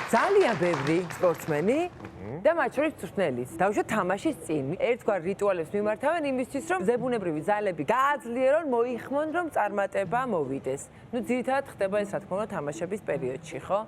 ძალიან ბევრი სპორტსმენი და მათ შორის მწვრთნელის. დავუშვათ თამაშის წინ. ერთგვარ რიტუალებს მიმართავენ იმისთვის, რომ ზებუნებრივი ძალები გააძლიერონ, მოიხმონ, რომ წარმატება მოვიდეს. ნუ ძირითადად ხდება ეს, რა თქმა უნდა, თამაშების პერიოდში, ხო?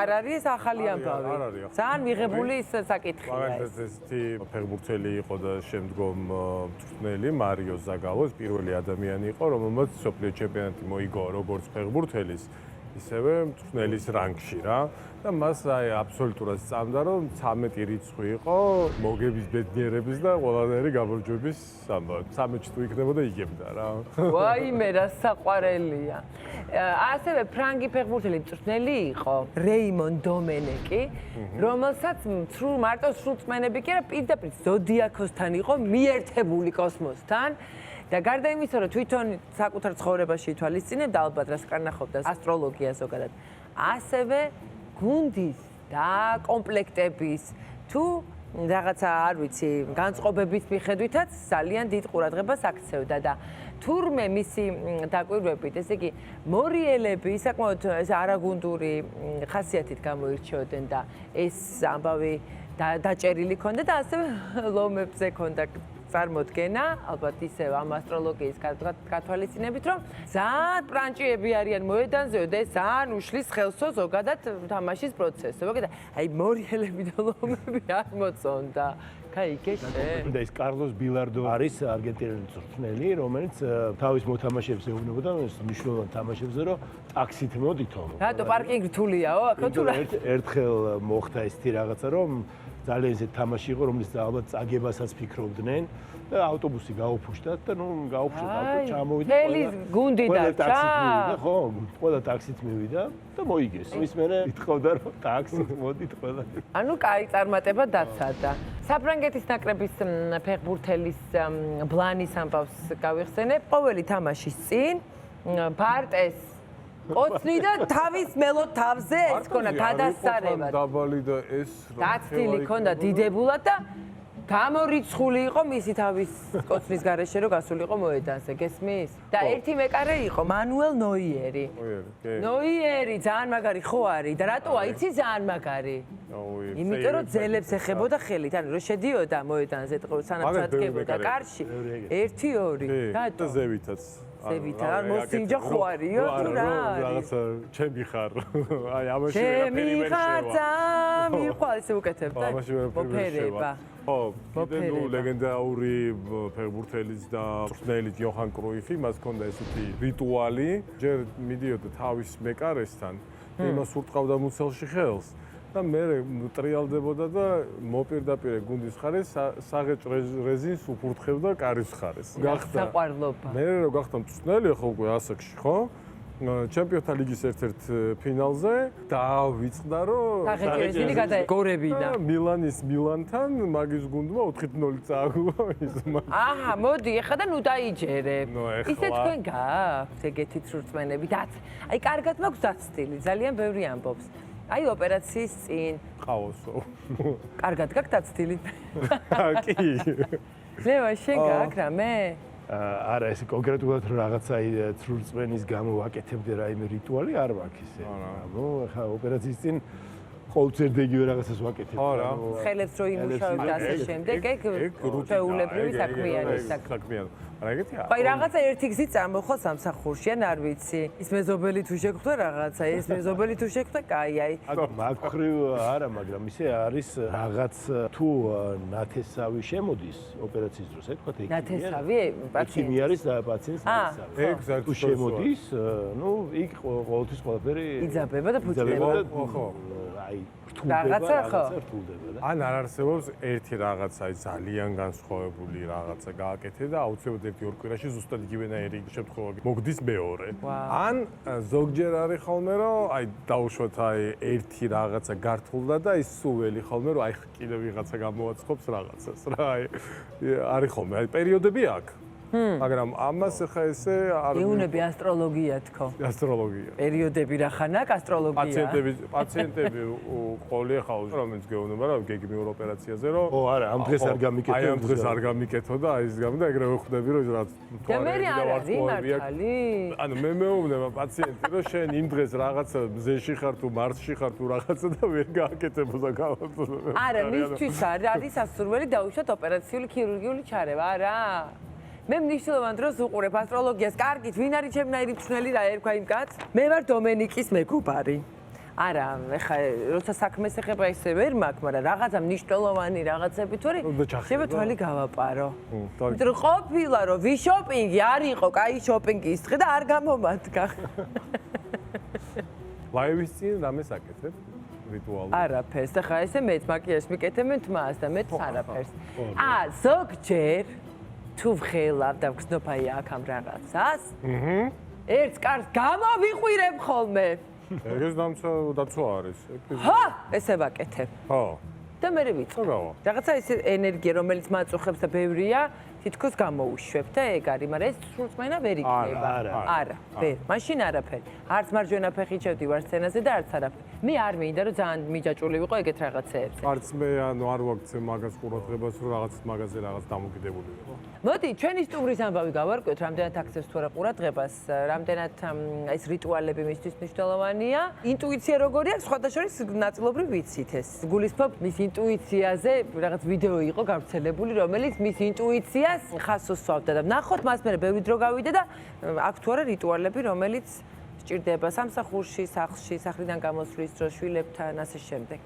არ არის ახალი ამბავი. ძალიან მიღებული საკითხია ეს. ესეთი ფეხბურთელი იყო და შემდგომ მწვრთნელი მარიო ზაგალო, პირველი ადამიანი იყო, რომელმაც მსოფლიო ჩემპიონატი მოიგო როგორც ფეხბურთელის, ისევე მწვრთნელის რანგში რა. და მას აი აბსოლუტურად სწამდა, რომ 13 რიცხვი იყო მოგების ბედნიერების და ყველანაირი გამარჯვების ამბავი. 13 თუ იქნებოდა იგებდა რა. ვაიმე, რა საყვარელია. ასევე ფრანგი ფეხბურთელი მწვრთნელი იყო რეიმონ დომენეკი, რომელსაც მარტო სრულწმენები კი არა, პირდაპირ ზოდიაქოსთან იყო მიერთებული კოსმოსთან. და გარდა იმისა, რომ თვითონ საკუთარ ცხოვრებაში ითვალისწინებდა, ალბათ რას კარნახობდა ასტროლოგია ზოგადად, ასევე გუნდის და კომპლექტების თუ რაღაცა არ ვიცი, განწყობების მიხედვითაც ძალიან დიდ ყურადღებას აქცევდა და თურმე მისი დაკვირვებით, ესე იგი, მორიელები საკმაოდ არაგუნდური ხასიათით გამოირჩეოდნენ და ეს ამბავი დაჭერილი ქონდა და ასევე ლომებზე ქონდა წარმოდგენა, ალბათ ისევ ამ ასტროლოგიის გათვალისწინებით, რომ ძალიან პრანჭიები არიან მოედანზეო და ეს ძალიან უშლის ხელსო ზოგადად თამაშის პროცესს. ზოგადად, აი მორიელები და ლომები არ მოწონდა. და ეს კარლოს ბილარდო არის არგენტინელი მწვრთნელი, რომელიც თავის მოთამაშეებს ეუბნებოდა მნიშვნელოვან თამაშებზე, რომ ტაქსით მოდითო. რატო პარკინგი რთულიაო? აქ თუ რა? ერთხელ მოხდა ესეთი რაღაცა, რომ ძალიან ისეთ თამაში იყო, რომელიც ალბათ წაგებასაც ფიქრობდნენ და ავტობუსი გაუფუშტათ და ნუ გაუფუშტათ ავტო ჩამოვიდა. მთელი გუნდი დარჩა. ხო, ყველა ტაქსით მივიდა და მოიგეს. ის მერე ითხოვდა, რომ ტაქსით მოდით ყველა. ანუ კაი წარმატება დაცადა. საფრანგეთის ნაკრების ფეხბურთელის ბლანის ამბავს გავიხსენებ. ყოველი თამაშის წინ ბარტეს ყოცნი და თავის მელოდ თავზე ეს ქონა გადასწარებად. დაბალი და ეს დაცდილი ქონდა დიდებულად და გამორიცხული იყო მისი თავის ყოცნის გარეშე რომ გასულიყო მოედანზე, გესმის? და ერთი მეკარე იყო მანუელ ნოიერი. ნოიერი ძალიან მაგარი ხო არის და რატოა იცი ძალიან მაგარი? იმიტომ რომ ძელებს ეხებოდა ხელით, ანუ რომ შედიოდა მოედანზე სანამ ჩადგებოდა კარში 1-2 და ზევითაც. ზევითა არ მოსინჯა ხო არისო თუ რა არის? რაღაცა ჩემი ხარ. აი ამაში ჩემი ხარ მიყვარს ესე უკეთებდა. მოფერება. ხო, კიდე ნუ ლეგენდარული ფეხბურთელის და მწვრთნელის იოჰან კრუიფი, მას ჰქონდა ესეთი რიტუალი, ჯერ მიდიოდა თავის მეკარესთან, იმას ურტყავდა მუცელში ხელს და მე ტრიალდებოდა და მოპირდაპირე გუნდის ხარეს საღეჭ რეზინს უფურთხებდა კარის ხარეს. გახდა საყვარლობა. მე რო გახდა მწვრთნელი ხო უკვე ასაკში, ხო? ჩემპიონთა ლიგის ერთ-ერთ ფინალზე დავიწყდა რომ საღეჭრეზინი გადაგორებინა. მილანის მილანთან მაგის გუნდმა 4-0 წააგო ის. აჰა, მოდი, ეხლა და ნუ დაიჯერე. ისე თქვენ გაქვთ ეგეთი სრულწმენები და აი კარგად მაქვს დაცდილი, ძალიან ბევრი ამბობს. აი ოპერაციის წინ. ყავოსო. კარგად გაქვთ დაცდილი? კი. ლევა, შენ გაქვს რამე? არა, ეს კონკრეტულად რაღაცა სრულწმენის გამო ვაკეთებდე რაიმე რიტუალი არ მაქვს ისე. ანუ ხა ოპერაციის წინ ყოველწლიურად რაღაცას ვაკეთებ. ხელებს რო იმუშავებ და ასე შემდეგ, ეგ შეულებრივი საქმეა საქმეა. რა ეგეთი არა. აი რაღაცა ერთი გზით წარმოხვა სამსახურში, ან არ ვიცი. ის მეზობელი თუ შეგხვდა რაღაცა, ეს მეზობელი თუ შეგხვდა, კაი, აი. მაგხრივ არა, მაგრამ ისე არის რაღაც თუ ნათესავი შემოდის ოპერაციის დროს, ეთქვათ ეგ. ნათესავი პაციენტი არის და პაციენტს ნათესავი. ეგ საერთოდ შემოდის, ნუ იქ ყოველთვის ყველაფერი იძაბება და ფუძდება. ხო. აი რაღაცა ხო? ან არ არსებობს ერთი რაღაცა ძალიან განსხვავებული რაღაცა გააკეთე და აუცილებლად ერთი-ორ კვირაში ზუსტად იგივენაირი შემთხვევა მოგდის მეორე. ან ზოგჯერ არის ხოლმე რომ აი დაუშვათ აი ერთი რაღაცა გართულდა და ის სულ ველი ხოლმე რომ აი კიდე ვიღაცა გამოვაცხობს რაღაცას რა აი არის ხოლმე აი პერიოდები აქვს. მაგრამ ამას ხა ესე არ ეუნები ასტროლოგია თქო. ასტროლოგია. პერიოდები რა ხანაკ ასტროლოგია. პაციენტები ყოლი ხავს, რომელიც გეუბნება რა გეგმიურ ოპერაციაზე, რომ ო არა, ამ დღეს არ გამიკეთე. აი ამ დღეს არ გამიკეთო და აი ეს გამდა ეგრევე ხვდები, რომ რა თვარეები და ვარსკვლავები აქვს. ანუ მე მეუბნება პაციენტი, რომ შენ იმ დღეს რაღაცა მზეში ხარ თუ მარსში ხარ თუ რაღაცა და ვერ გააკეთებოდა გავაკეთებდა. არა, მისთვის არის სასურველი დაუშვათ ოპერაციული ქირურგიული ჩარევა, არა. მე მნიშვნელოვან დროს უყურებ ასტროლოგიას, კარგით, ვინ არის ჩემნაირი მწვრთნელი რა ერქვა იმ კაცს? მე ვარ დომენიკის მეგობარი. არა, ეხა როცა საქმეს ეხება ისე ვერ მაქვს, მაგრამ რაღაცა მნიშვნელოვანი რაღაცები თუ არის, შეიძლება თვალი გავაპარო. იმიტომ რომ ყოფილა რომ ვიშოპინგი არ იყო, კაი შოპინგის დღე და არ გამომადგა. ლაივის წინ რამეს აკეთებ? რიტუალურად. არაფერს, და ხა ესე მეც მაკიაჟს მიკეთებენ თმას და მეც არაფერს. ზოგჯერ თუ ვხელავ და ვგზნობ აი აქ ამ რაღაცას, ერთ კარს გამოვიყვირებ ხოლმე. ეგეც დაცვა არის. ჰა, ესე ვაკეთებ. ხო. და მე ვიცი. რაღაცა ეს ენერგია, რომელიც მაწუხებს და ბევრია, თითქოს გამოუშვებ და ეგ არის, მაგრამ ეს სრულწმენა ვერ იქნება. არა, ვერ. მაშინ არაფერი. არც მარჯვენა ფეხი ჩევდი ვარ სცენაზე და არც არაფერი. მე არ მინდა რომ ძალიან მიჯაჭვული ვიყო ეგეთ რაღაცეებზე. არც მე ანუ არ ვაქცევ მაგას ყურადღებას, რომ რაღაც მაგაზე რაღაც დამოკიდებული ვიყო. მოდი, ჩვენი სტუმრის ამბავი გავარკვევთ, რამდენად აქცევს თუ არა ყურადღებას, რამდენად ეს რიტუალები მისთვის მნიშვნელოვანია. ინტუიცია როგორი აქვს, სხვადასხვა ნაწილობრივ ვიცით ეს. გულისხმობ მის ინტუიციაზე რაღაც ვიდეო იყო გავრცელებული, რომელიც მის ინტუიციას ხას უსვავდა და ნახოთ მას მე ბევრი დრო გავიდა და აქ თუ არა რიტუალები, რომელიც სჭირდება სამსახურში, სახლში, სახლიდან გამოსვლის დროს, შვილებთან, ასე შემდეგ.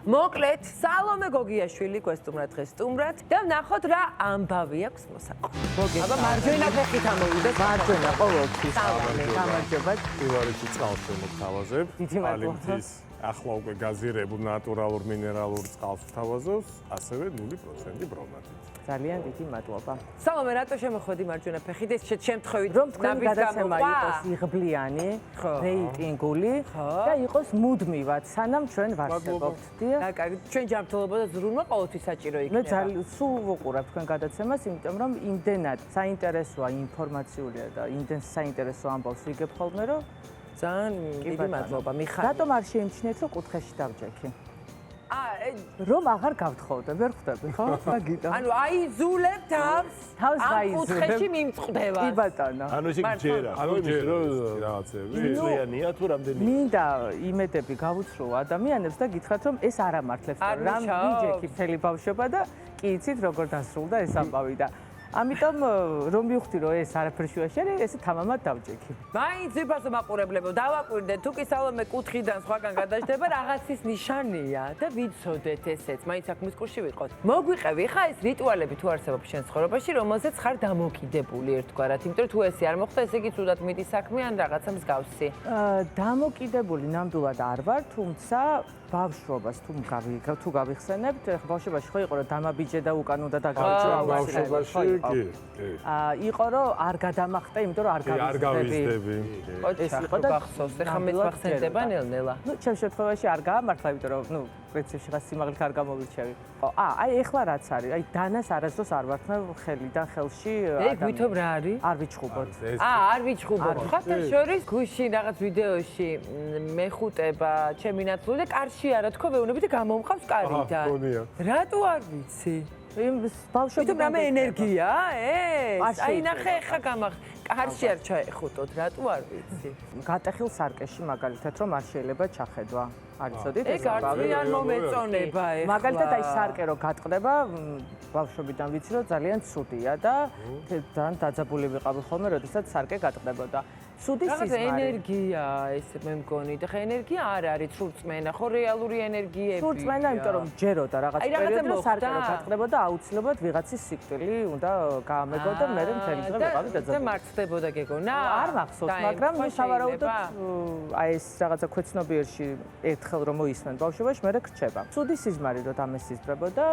მოკლედ, სალომე გოგიაშვილი გვესტუმრა დღეს სტუმრად და ვნახოთ რა ამბავი აქვს მოსაყვანად. აბა მარჯვენა ფეხით ამოვიდეთ. მარჯვენა ყოველთვის. სალომე, გამარჯობა. პირველი წყალს მოგთავაზებ. დიდი მადლობა. ალიმთის ახლა უკვე გაზირებულ ნატურალურ მინერალურ წყალს ვთავაზობს, ასევე 0% ბრომატით. ძალიან დიდი მადლობა. სალომე, რატო შემოხვედი მარჯვენა ფეხით? ეს შემთხვევით რომ თქვენი გადაცემა იყოს იღბლიანი, რეიტინგული და იყოს მუდმივად, სანამ ჩვენ ვარსებობთ. და კარგი, ჩვენ ჯანმრთელობა და ზრუნვა ყოველთვის საჭირო იქნება. მე ძალიან სულ ვუყურებ თქვენ გადაცემას, იმიტომ რომ იმდენად საინტერესოა ინფორმაციულია და იმდენ საინტერესო ამბავს ვიგებ ხოლმე, რომ ძალიან დიდი მადლობა, მიხარია. რატომ არ შეიმჩნიეთ, რომ კუთხეში დავჯექი? რომ აღარ გავთხოვდე, ვერ ხვდები, ხო? მაგიტო. ანუ აიზულებ თავს კუთხეში მიმწყდება. კი ბატონო. ანუ ესე გჯერა, ანუ ჯერო რაღაცები. ძვიანია თუ რამდენი? მინდა იმედები გავუცრო ადამიანებს და გითხრათ, რომ ეს არ ამართლებს, რამ ვიჯექი მთელი ბავშვობა და კი იცით როგორ დასრულდა ეს ამბავი და ამიტომ რომ მივხვდი რომ ეს არაფერში შეერი, ესე თამამად დავჯექი. მაინც ვიფასო მაყურებლებო, დავაკვირდეთ, თუ კი სალომე კუთხიდან სხვაგან გადაждდება, რაღაცის ნიშანია და ვიცოდეთ ესეც, მაინც საქმის კურსში ვიყოთ. მოგვიყევი ხა ეს რიტუალები თუ არსებობს შენ ცხოვრებაში, რომელზეც ხარ დამოკიდებული ერთგვარად, იმიტომ რომ თუ ესე არ მოხდა, ესე იგი თუდად მიდის საქმე ან რაღაცა მსგავსი. დამოკიდებული ნამდვილად არ ვარ, თუმცა ბავშვობას თუ გავიხსენებთ, ბავშვობაში ხო იყო რომ დამაბიჯე და უკან უნდა დაგავიწყო ბავშვობაში კი. იყო რომ არ გადამახტე, იმიტომ რომ არ გავიზდები. ეს იყო და გახსოვს, ეხლა მეც მახსენდება ნელ-ნელა. ნუ ჩემ შემთხვევაში არ გაამართლა, იმიტომ რომ ნუ პრინციპში რა სიმაღლით არ გამოვირჩევი. აი ეხლა რაც არის, აი დანას არასდროს არ ვარქმევ ხელიდან ხელში ეგ ვითომ რა არის? არ ვიჩხუბოთ. არ ვიჩხუბოთ. ხათა შორის გუშინ რაღაც ვიდეოში მეხუტება ჩემი ნაცვლი და კარში არა თქო ვეუბნები და გამომყავს კარიდან. რატო არ ვიცი? ბავშვები რამე ენერგია ეს? აი ნახე ხა გამახ კარში არ ჩაეხუტოთ, რატო არ ვიცი? გატეხილ სარკეში მაგალითად რომ არ შეიძლება ჩახედვა. არ იცოდით ეს არ მომეწონება ეხლა. მაგალითად აი სარკე რო გატყდება, ბავშვობიდან ვიცი რომ ძალიან ცუდია და ძალიან დაძაბული ვიყავი ხოლმე, როდესაც სარკე გატყდებოდა. ცუდი სიზმარი. ენერგია ეს მე მგონი და ხა ენერგია არ არის სრულწმენა, ხო რეალური ენერგიებია. სრულწმენა, იმიტომ რომ ჯეროდა რაღაც პერიოდში სარკე რო გატყდებოდა, აუცილებლად ვიღაცის სიკვდილი უნდა გაამეგო და მე მთელი დღე ვიყავი დაძაბული. და მარცხდებოდა გეგონა? არ მახსოვს, მაგრამ სავარაუდოდ აი ეს რაღაცა ქვეცნობიერში ერთხელ რომ მოისმენ ბავშვობაში, მე რჩება. ცუდი სიზმარი რო დამესიზმრებოდა,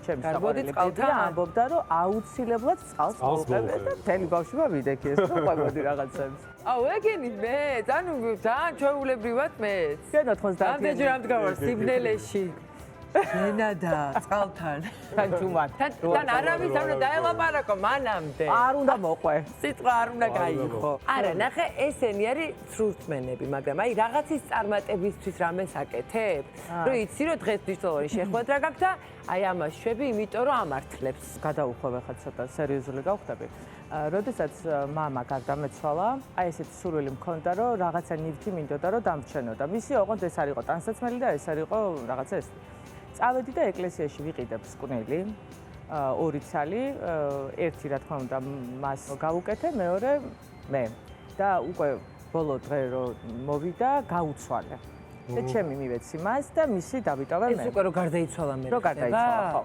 ჩემი საყვარელი ბებია ამბობდა, რომ აუცილებლად წყალს მოუყევდე და მთელი ბავშვობა ვიდექი ეს რო ყვებოდი რაღაცებს. აუ ეგენი მეც, ანუ ძალიან ჩვეულებრივად მეც. შენ 90-იანი. ამდენჯერ ამდგარ სიბნელეში. ენადა წყალთან. თან ჯუმად. თან არავის არ უნდა დაელაპარაკო მანამდე. არ უნდა მოყვე. სიტყვა არ უნდა გაიღო. არა, ნახე, ესენი არის ცრურწმენები, მაგრამ აი რაღაცის წარმატებისთვის რამეს აკეთებ? რომ იცი რომ დღეს მნიშვნელოვანი შეხვედრა გაქვს და აი ამას შვები, იმიტომ რომ ამართლებს. გადაუხვევ ხა ცოტა სერიოზული გავხდები. როდესაც მამა გარდამეცვალა, აი ესეთი სურვილი მქონდა, რომ რაღაცა ნივთი მინდოდა, რომ დამრჩენო და მისი ოღონდ ეს არ იყო ტანსაცმელი და ეს არ იყო რაღაცა ეს. წავედი და ეკლესიაში ვიყიდებ სკვნელი, ორი ცალი, ერთი რა თქმა უნდა მას გავუკეთე, მეორე მე. და უკვე ბოლო დღე რომ მოვიდა, გაუცვალე. და ჩემი მივეცი მას და მისი დავიტოვე მე. ეს უკვე რო გარდაიცვალა მე. რო გარდაიცვალა, ხო.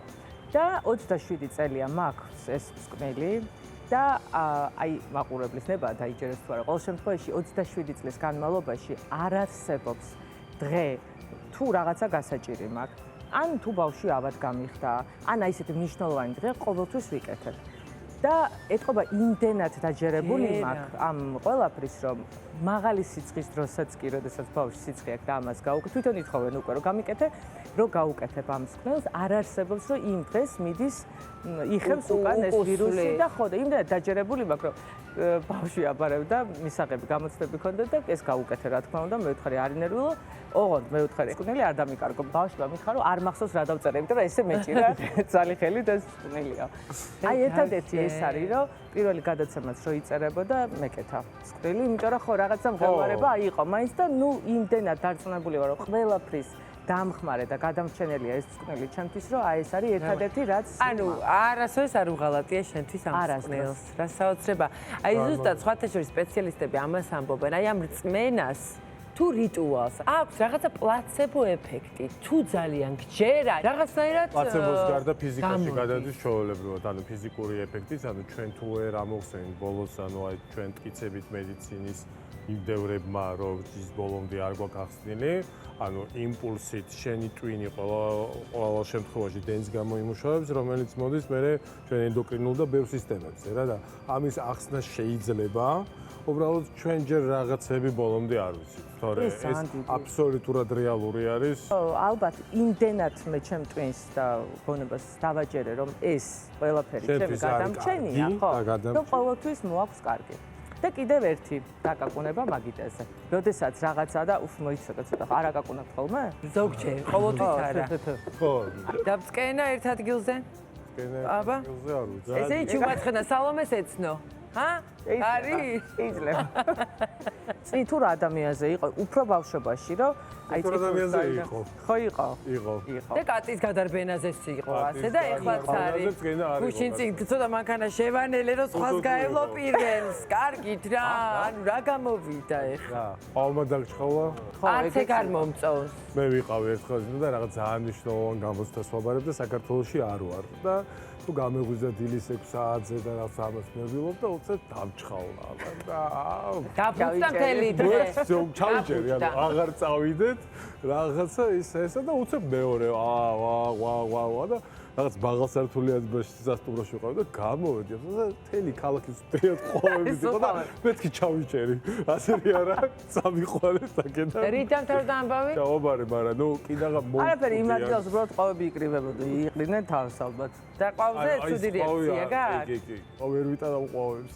და 27 წელია მაქვს ეს სკვნელი. და აი მაყურებლის ნება დაიჯერეს თუ არა. ყოველ შემთხვევაში 27 წლის განმავლობაში არ არსებობს დღე თუ რაღაცა გასაჭირი მაქვს. ან თუ ბავშვი ავად გამიხდა, ან აი ესეთი მნიშვნელოვანი დღე ყოველთვის ვიკეთებ. და ეთყობა იმდენად დაჯერებული მაქვს ამ ყველაფრის, რომ მაღალი სიცხის დროსაც კი, როდესაც ბავშვი სიცხე აქვს და ამას გაუკეთე, თვითონ ითხოვენ უკვე რომ გამიკეთე, რომ გაუკეთებ ამ სკვნელს, არ არსებობს რომ იმ დღეს მიდის იხევს უკან ეს ვირუსი და ხო და იმდენად დაჯერებული მაქვს, რომ ბავშვი აბარებდა, მისაღები გამოცდები ქონდა და ეს გაუკეთე რა თქმა უნდა, მე ვთხარი არ ინერვიულო, ოღონდ მე ვთხარი სკვნელი არ დამიკარგო. ბავშვმა მითხრა რომ არ მახსოვს რა დავწერე, იმიტომ რომ ესე მეჭირა ძალი ხელი და სკვნელია. აი ერთადერთი ეს არის, რომ პირველი გადაცემაც რო იწერებოდა, მეკეთა სკვნელი, იმიტომ რომ ხო რაღაცა მღელვარება იყო მაინც და ნუ იმდენად დარწმუნებული ვარ, რომ ყველაფრის დამხმარე და გადამრჩენელია ეს სკვნელი ჩემთვის, რომ აი ეს არის ერთადერთი რაც ანუ არასოდეს არ უღალატია შენთვის ამ სკვნელს. რა საოცრება. აი ზუსტად სხვათა შორის სპეციალისტები ამას ამბობენ, აი ამ რწმენას თუ რიტუალს აქვს რაღაცა პლაცებო ეფექტი, თუ ძალიან გჯერა, რაღაცნაირად პლაცებოს გარდა ფიზიკაში გადადის ჩვეულებრივად, ანუ ფიზიკური ეფექტიც, ანუ ჩვენ თუ ვერ ამოვხსენით ბოლოს, ანუ აი ჩვენ მტკიცებით მედიცინის იმდევრებმა, რომ ის ბოლომდე არ გვაქვს ახსნილი, ანუ იმპულსით შენი ტვინი ყველა შემთხვევაში დენს გამოიმუშავებს, რომელიც მოდის მერე ჩვენ ენდოკრინულ და ბევრ სისტემებზე რა და ამის ახსნა შეიძლება, უბრალოდ ჩვენ ჯერ რაღაცები ბოლომდე არ ვიცით. თორე ეს აბსოლუტურად რეალური არის. ალბათ იმდენად მე ჩემ ტვინს და გონებას დავაჯერე, რომ ეს ყველაფერი ჩემი გადამრჩენია, ხო? და ყოველთვის მოაქვს კარგი. და კიდევ ერთი დაკაკუნება მაგიდაზე. როდესაც რაღაცა და უფ მოიცოდა ცოტა არ აკაკუნებთ ხოლმე? ზოგჯერ, ყოველთვის არა. ხო. დავწკენა ერთ ადგილზე? აბა. ადგილზე არ ვიცი. ესე ჩუმაცხენა სალომეს ეცნო. ჰა? არის? იძლევა. წითურ ადამიანზე იყო უფრო ბავშვობაში, რომ აი ადამიანზე იყო. ხო იყო? იყო. და კატის გადარბენაზეც იყო ასე და ეხლაც არის. გუშინ წინ ცოტა მანქანა შევანელე რომ სხვას გაევლო პირველს. კარგით რა, ანუ რა გამოვიდა ეხლა? ყავმა დაგჭყალა. არც ეგ არ მომწონს. მე ვიყავი ერთხელ და რაღაც ძალიან მნიშვნელოვან გამოცდას ვაბარებ და საქართველოში არ ვარ და თუ გამეღვიძა დილის 6 საათზე და რაღაც ამას მევილობ და უცებ დამჭყავლა და დაფუძნა მთელი დღე. ჩავიჭერი, ანუ აღარ წავიდეთ რაღაცა ესა და უცებ მეორე ვა და რაღაც ბაღალსართულიაზეში სასტუმროში ვიყავ და გამოვედი და მთელი ქალაქის დროებით ხოვებით იყო და მეთქი ჩავიჭერი. ასე არა, წამიყვანე საკეთა. რითამ თავდა ამბავი? ჩავაბარე, მაგრამ ნუ კიდაღა მოვიდა. არაფერი იმ ადგილას უბრალოდ ყვავები იკრიბებოდა, იყრიდნენ თავს ალბათ. და ყვავზე ცუდი რეაქცია გაქვს? კი, ვერ ვიტანავ ყვავებს.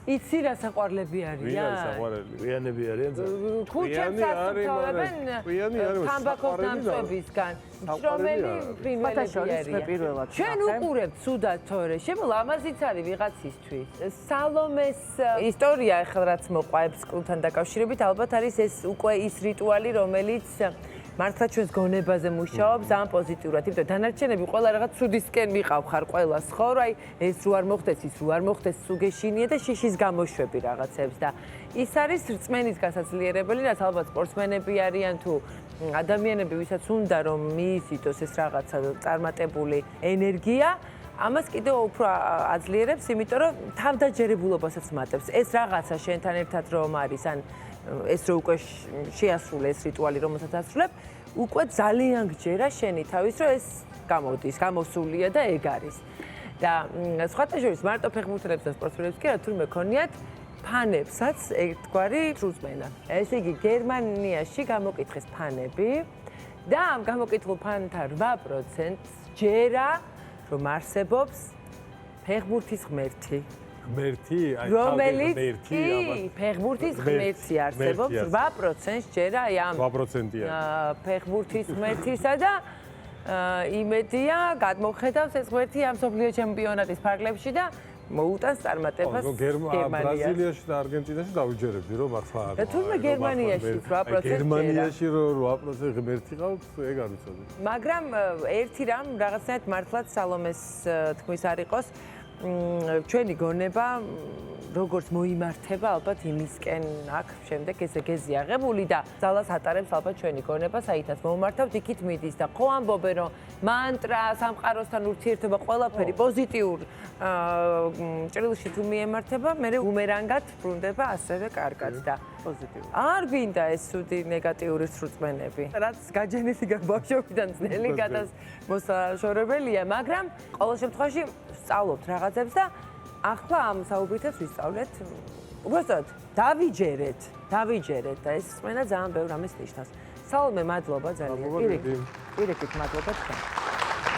იცი რა საყვარლები არიან? ვინ არის საყვარელი? ყიანები არიან ძა. ქუჩებს აწუთავებენ თამბაქოს დამწვებისგან. შრომელი ფრინველები არიან. ჩვენ უყურებთ ცუდად თორე შემოლამაზიც არის ვიღაცისთვის. სალომეს ისტორია ახლა რაც მოყვაებს სკვლთან დაკავშირებით ალბათ არის ეს უკვე ის რიტუალი რომელიც მართლა ჩვენს გონებაზე მუშაობს ძალიან პოზიტიურად, იმიტომ დანარჩენები ყველა რაღაც ცუდისკენ მიყავხარ ყველას, ხო, რა, აი ეს რო არ მოხდეს, ის რო არ მოხდეს, სუგეშინია და შიშის გამოშვები რაღაცებს და ის არის რწმენის გასაძლიერებელი, რაც ალბათ სპორტსმენები არიან თუ ადამიანები, ვისაც უნდა რომ მიიზიდოს ეს რაღაცა წარმატებული ენერგია, ამას კიდევ უფრო აძლიერებს, იმიტომ რომ თავდაჯერებულობასაც მატებს. ეს რაღაცა შენთან ერთად რომ არის, ან ეს რო უკვე შეასრულე ეს რიტუალი, რომელსაც ასრულებ, უკვე ძალიან გჯერა შენი თავის, რომ ეს გამოდის, გამოსულია და ეგ არის. და სხვათა შორის მარტო ფეხბურთელებს და სპორტსმენებს კი რა თურმე ქონიათ ფანებსაც ერთგვარი რწმენა. ესე იგი გერმანიაში გამოკითხეს ფანები და ამ გამოკითხულ ფანთა 8%-ს ჯერა რომ არსებობს ფეხბურთის ღმერთი. ღმერთი? აი რომელიც ღმერთი კი, ფეხბურთის ღმერთი არსებობს 8%-ს ჯერა აი ამ 8%-ია. ფეხბურთის ღმერთისა და იმედია გადმოხედავს ეს ღმერთი ამ მსოფლიო ჩემპიონატის ფარგლებში და მოუტანს წარმატებას გერმანიაში. ბრაზილიაში და არგენტინაში დავიჯერებდი რომ ახლა არა. და თუმცა გერმანიაში 8% გერმანიაში 8% ღმერთი ყავთ, ეგ არ ვიცოდი. მაგრამ ერთი რამ რაღაცნაირად მართლაც სალომეს თქმის არ იყოს ჩვენი გონება როგორც მოიმართება ალბათ იმისკენ აქ შემდეგ ესე გეზია აღებული და ძალას ატარებს ალბათ ჩვენი გონება საითაც მომართავთ იქით მიდის და ხო ამბობენ რომ მანტრა სამყაროსთან ურთიერთობა ყველაფერი პოზიტიურ ჭრილში თუ მიემართება მე ბუმერანგად ბრუნდება ასევე კარგად და პოზიტიური არ გვინდა ეს სუდი ნეგატიური სრუწმენები რაც გაჯენილი ბავშვობიდან ძნელი გადასმოსაშორებელია მაგრამ ყოველ შემთხვევაში სწავლობთ რაღაცებს და ახლა ამ საუბრითაც ვისწავლეთ. უბრალოდ დავიჯერეთ და ეს სმენა ძალიან ბევრ ამას ნიშნავს. სალომე, მადლობა ძალიან. პირიქით, მადლობა თქვენ.